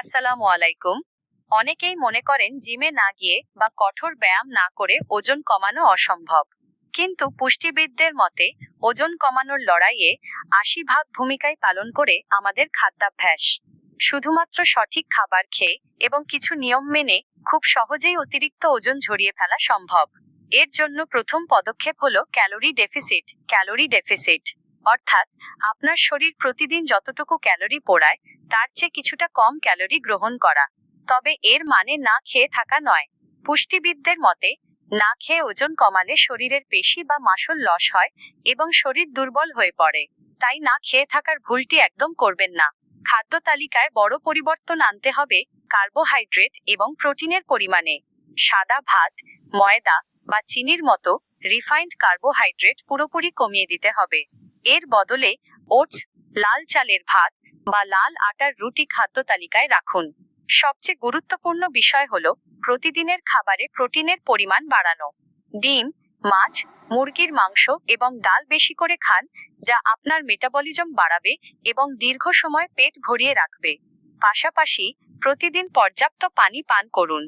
আসসালামু আলাইকুম। অনেকেই মনে করেন জিমে না গিয়ে বা কঠোর ব্যায়াম না করে ওজন কমানো অসম্ভব। কিন্তু পুষ্টিবিদদের মতে ওজন কমানোর লড়াইয়ে ৮০ ভাগ ভূমিকাই পালন করে আমাদের খাদ্যাভ্যাস। শুধুমাত্র সঠিক খাবার খেয়ে এবং কিছু নিয়ম মেনে খুব সহজেই অতিরিক্ত ওজন ঝরিয়ে ফেলা সম্ভব। এর জন্য প্রথম পদক্ষেপ হলো ক্যালোরি ডেফিসিট। অর্থাৎ আপনার শরীর প্রতিদিন যতটুকু ক্যালোরি পোড়ায় তার চেয়ে কিছুটা কম ক্যালোরি গ্রহণ করা। তবে এর মানে না খেয়ে থাকা নয়। পুষ্টিবিদদের মতে না খেয়ে ওজন কমালে শরীরের পেশি বা মাসল লস হয় এবং শরীর দুর্বল হয়ে পড়ে। তাই না খেয়ে থাকার ভুলটি একদম করবেন না। খাদ্য তালিকায় বড় পরিবর্তন আনতে হবে কার্বোহাইড্রেট এবং প্রোটিনের পরিমাণে। সাদা ভাত, ময়দা বা চিনির মতো রিফাইন্ড কার্বোহাইড্রেট পুরোপুরি কমিয়ে দিতে হবে। এর বদলে ওটস, লাল চালের ভাত বা লাল আটার রুটি খাদ্য তালিকায় রাখুন। সবচেয়ে গুরুত্বপূর্ণ বিষয় হলো প্রতিদিনের খাবারে প্রোটিনের পরিমাণ বাড়ানো। ডিম, মাছ, মুরগির মাংস এবং ডাল বেশি করে খান, যা আপনার মেটাবলিজম বাড়াবে এবং দীর্ঘ সময় পেট ভরিয়ে রাখবে। পাশাপাশি প্রতিদিন পর্যাপ্ত পানি পান করুন।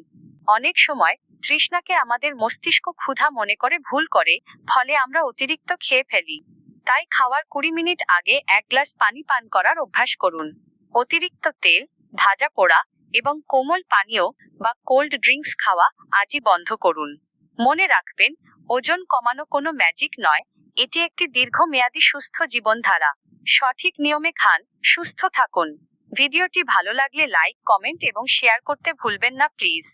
অনেক সময় তৃষ্ণাকে আমাদের মস্তিষ্ক ক্ষুধা মনে করে ভুল করে, ফলে আমরা অতিরিক্ত খেয়ে ফেলি। তাই খাওয়ার ২০ মিনিট আগে ১ গ্লাস পানি পান করার অভ্যাস করুন। অতিরিক্ত তেল, ভাজা পোড়া এবং কোমল পানীয় বা কোল্ড ড্রিঙ্কস খাওয়া আজই বন্ধ করুন। মনে রাখবেন, ওজন কমানো কোনো ম্যাজিক নয়, এটি একটি দীর্ঘমেয়াদী সুস্থ জীবনধারা। সঠিক নিয়মে খান, সুস্থ থাকুন। ভিডিওটি ভালো লাগলে লাইক, কমেন্ট এবং শেয়ার করতে ভুলবেন না প্লিজ।